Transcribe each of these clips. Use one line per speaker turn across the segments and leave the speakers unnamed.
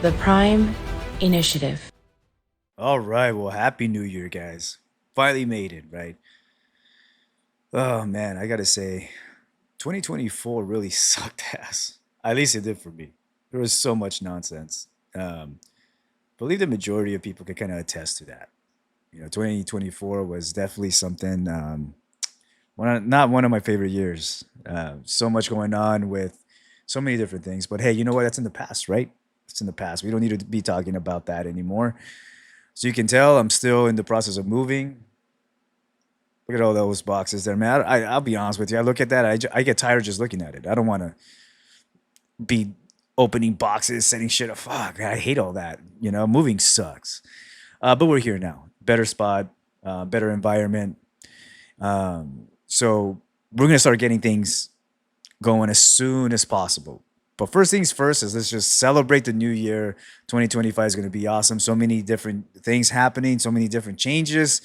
The Prime Initiative.
All right, well, happy New Year, guys. Finally made it, right? Oh man, I gotta say, 2024 really sucked ass. At least it did for me. There was so much nonsense. Um, believe the majority of people could kind of attest to that. 2024 was definitely something. Not one of my favorite years. So much going on with so many different things. But hey, you know what? That's in the past, right? It's in the past. We don't need to be talking about that anymore. So you can tell I'm still in the process of moving. Look at all those boxes there, man. I'll be honest with you. I look at that. I get tired just looking at it. I don't want to be opening boxes, setting shit up. Fuck, I hate all that. Moving sucks. But we're here now. Better spot, better environment. So we're gonna start getting things going as soon as possible. But first things first is let's just celebrate the new year. 2025 is going to be awesome. So many different things happening, so many different changes.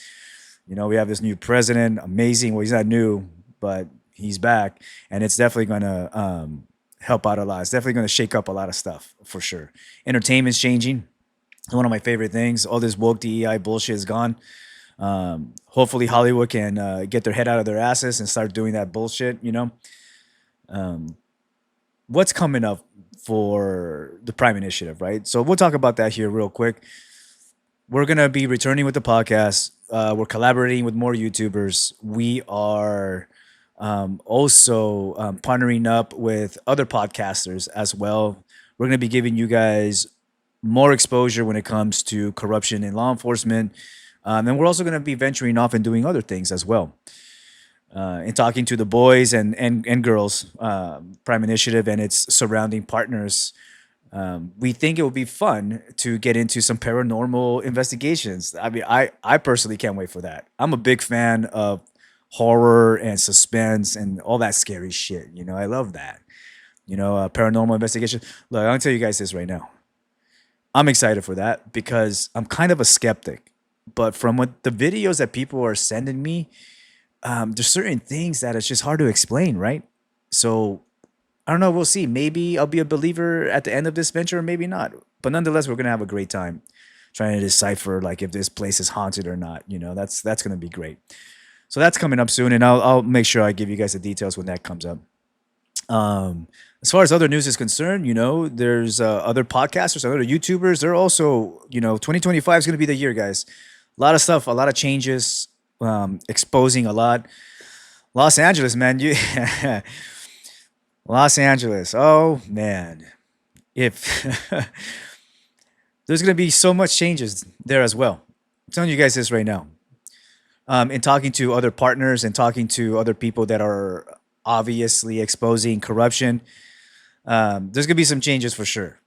We have this new president, amazing. Well, he's not new, but he's back, and it's definitely going to help out a lot. It's definitely going to shake up a lot of stuff for sure. Entertainment's changing. One of my favorite things. All this woke DEI bullshit is gone. Hopefully, Hollywood can get their head out of their asses and start doing that bullshit. What's coming up for the Prime Initiative, right? So we'll talk about that here real quick. We're gonna be returning with the podcast. We're collaborating with more YouTubers. We are also partnering up with other podcasters as well. We're gonna be giving you guys more exposure when it comes to corruption in law enforcement, and we're also gonna be venturing off and doing other things as well. And talking to the boys and girls, Prime Initiative and its surrounding partners. We think it would be fun to get into some paranormal investigations. I mean, I personally can't wait for that. I'm a big fan of horror and suspense and all that scary shit. I love that. Paranormal investigation. Look, I'm gonna tell you guys this right now. I'm excited for that because I'm kind of a skeptic. But from what the videos that people are sending me, there's certain things that it's just hard to explain, right? So I don't know. We'll see. Maybe I'll be a believer at the end of this venture, or maybe not. But nonetheless, we're gonna have a great time trying to decipher like if this place is haunted or not. That's gonna be great. So that's coming up soon, and I'll make sure I give you guys the details when that comes up. As far as other news is concerned, there's other podcasters, other YouTubers. They're also, 2025 is going to be the year, guys. A lot of stuff, a lot of changes, exposing a lot. Los Angeles, man, you Los Angeles. Oh man, if there's going to be so much changes there as well. I'm telling you guys this right now. In talking to other partners and talking to other people that are obviously exposing corruption, there's gonna be some changes for sure.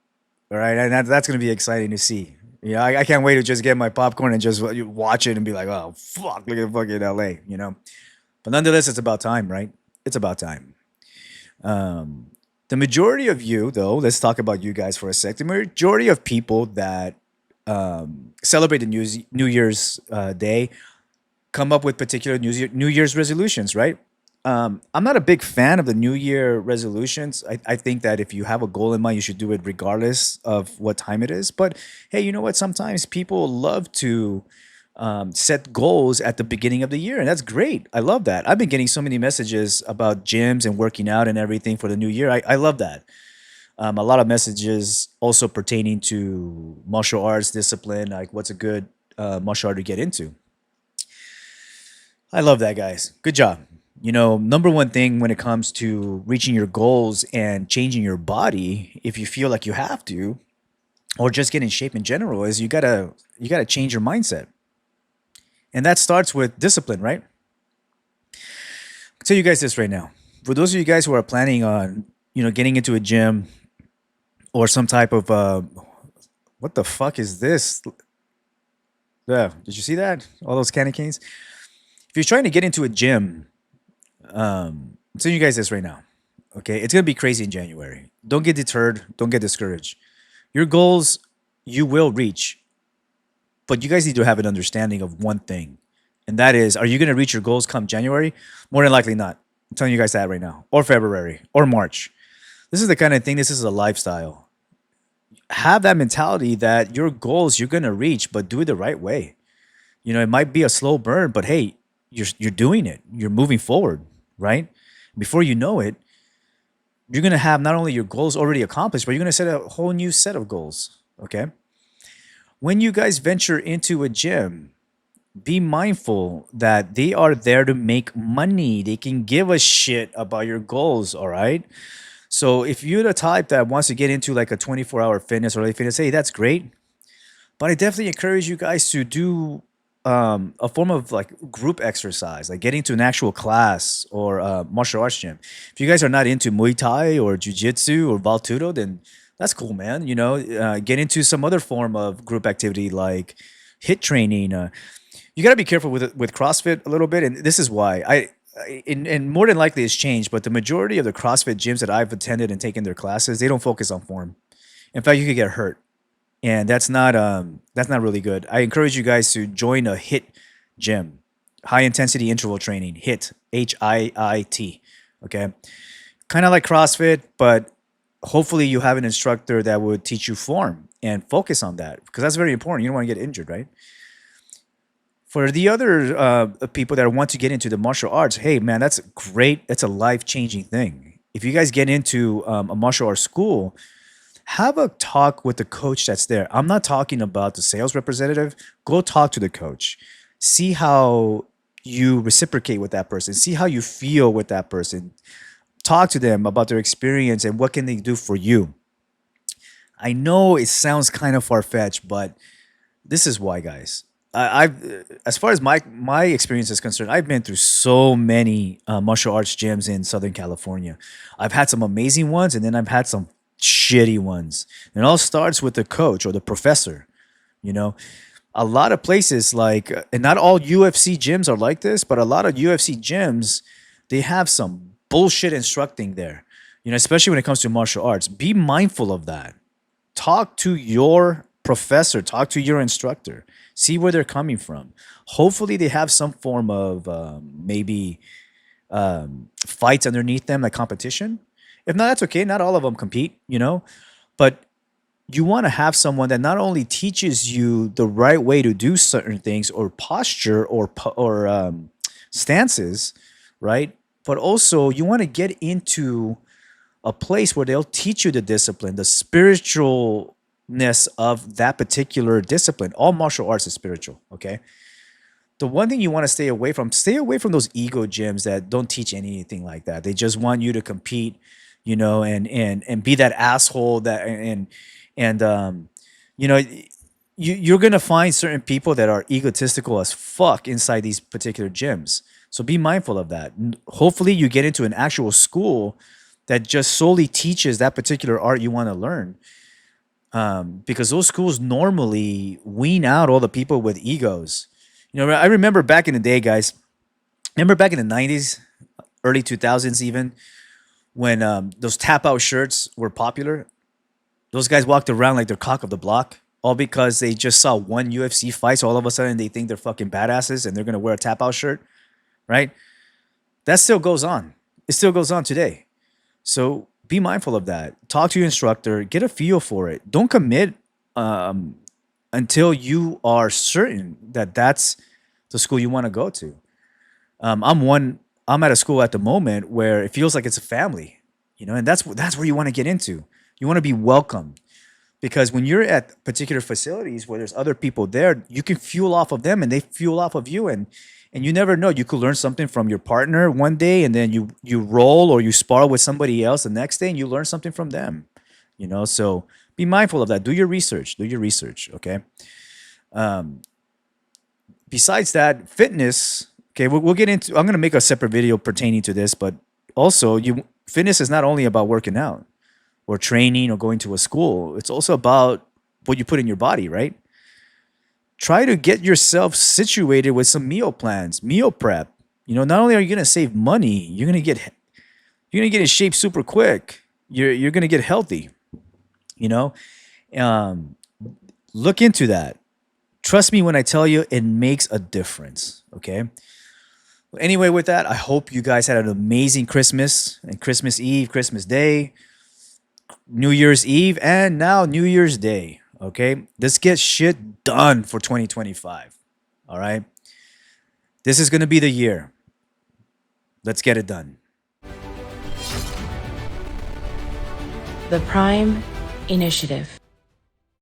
All right, and that's gonna be exciting to see. I can't wait to just get my popcorn and just watch it and be like, oh fuck, look at fucking LA, But nonetheless, it's about time, right? It's about time. The majority of you, though, let's talk about you guys for a sec. The majority of people that celebrate the New Year's Day come up with particular New Year's resolutions, right? I'm not a big fan of the New Year resolutions. I think that if you have a goal in mind, you should do it regardless of what time it is. But hey, you know what? Sometimes people love to set goals at the beginning of the year, and that's great. I love that. I've been getting so many messages about gyms and working out and everything for the new year. I love that. A lot of messages also pertaining to martial arts discipline, like what's a good martial art to get into. I love that, guys. Good job. Number one thing when it comes to reaching your goals and changing your body, if you feel like you have to, or just get in shape in general, is you gotta change your mindset, and that starts with discipline, right? I'll tell you guys this right now. For those of you guys who are planning on, getting into a gym or some type of what the fuck is this? Yeah, did you see that? All those candy canes. If you're trying to get into a gym, I'm telling you guys this right now. Okay, it's gonna be crazy in January. Don't get deterred. Don't get discouraged. Your goals you will reach, but you guys need to have an understanding of one thing, and that is, are you gonna reach your goals come January? More than likely not. I'm telling you guys that right now, or February, or March. This is the kind of thing. This is a lifestyle. have that mentality that your goals you're gonna reach, but do it the right way. You know, it might be a slow burn, but hey, you're doing it. You're moving forward, right? Before you know it, you're gonna have not only your goals already accomplished, but you're gonna set a whole new set of goals. Okay. When you guys venture into a gym, be mindful that they are there to make money. They can give a shit about your goals, all right? So if you're the type that wants to get into like a 24-hour fitness or like fitness, hey, that's great. But I definitely encourage you guys to do a form of like group exercise, like getting to an actual class or martial arts gym. If you guys are not into Muay Thai or Jiu Jitsu or Valtudo, then that's cool, man. You know, get into some other form of group activity like hit training. You got to be careful with CrossFit a little bit, and this is why and more than likely it's changed. But the majority of the CrossFit gyms that I've attended and taken their classes, they don't focus on form. In fact, you could get hurt, and that's not really good. I encourage you guys to join a HIT gym, high intensity interval training. HIIT. Okay, kind of like CrossFit, but hopefully you have an instructor that would teach you form and focus on that because that's very important. You don't want to get injured, right? For the other people that want to get into the martial arts, hey man, that's great. That's a life changing thing. If you guys get into a martial arts school, have a talk with the coach that's there. I'm not talking about the sales representative. Go talk to the coach. See how you reciprocate with that person. See how you feel with that person. Talk to them about their experience and what can they do for you. I know it sounds kind of far fetched, but this is why, guys. I've, as far as my experience is concerned, I've been through so many martial arts gyms in Southern California. I've had some amazing ones, and then I've had some shitty ones. And it all starts with the coach or the professor. You know, a lot of places like, and not all UFC gyms are like this, but a lot of UFC gyms, they have some bullshit instructing there. You know, especially when it comes to martial arts. Be mindful of that. Talk to your professor, talk to your instructor, see where they're coming from. Hopefully they have some form of maybe fights underneath them, like competition. If not, that's okay. Not all of them compete, you know, but you want to have someone that not only teaches you the right way to do certain things or posture or stances, right? But also you want to get into a place where they'll teach you the discipline, the spiritualness of that particular discipline. All martial arts is spiritual, okay? The one thing you want to stay away from those ego gyms that don't teach anything like that. They just want you to compete, you know, and be that asshole that and you know, you're gonna find certain people that are egotistical as fuck inside these particular gyms. So be mindful of that. Hopefully, you get into an actual school that just solely teaches that particular art you want to learn. Because those schools normally wean out all the people with egos. You know, I remember back in the day, guys. Remember back in the '90s, early 2000s, even when those tap out shirts were popular. Those guys walked around like they're cock of the block, all because they just saw one UFC fight. So all of a sudden they think they're fucking badasses and they're gonna wear a tap out shirt, right? That still goes on. It still goes on today. So be mindful of that. Talk to your instructor. Get a feel for it. Don't commit um, until you are certain that that's the school you want to go to. I'm one. I'm at a school at the moment where it feels like it's a family, you know, and that's where you want to get into. You want to be welcomed because when you're at particular facilities where there's other people there, you can fuel off of them and they fuel off of you, and you never know. You could learn something from your partner one day, and then you roll or you spar with somebody else the next day, and you learn something from them. You know, so be mindful of that. Do your research. Do your research. Okay. Besides that, fitness. Okay, we'll get into. I'm gonna make a separate video pertaining to this, but also, you fitness is not only about working out or training or going to a school. It's also about what you put in your body, right? Try to get yourself situated with some meal plans, meal prep. You know, not only are you gonna save money, you're gonna get in shape super quick. You're gonna get healthy. You know, um, look into that. Trust me when I tell you, it makes a difference. Okay. Anyway, with that, I hope you guys had an amazing Christmas and Christmas Eve, Christmas Day. New Year's Eve, and now New Year's Day. Okay, let's get shit done for 2025. All right, this is gonna be the year. Let's get it done.
The Prime Initiative.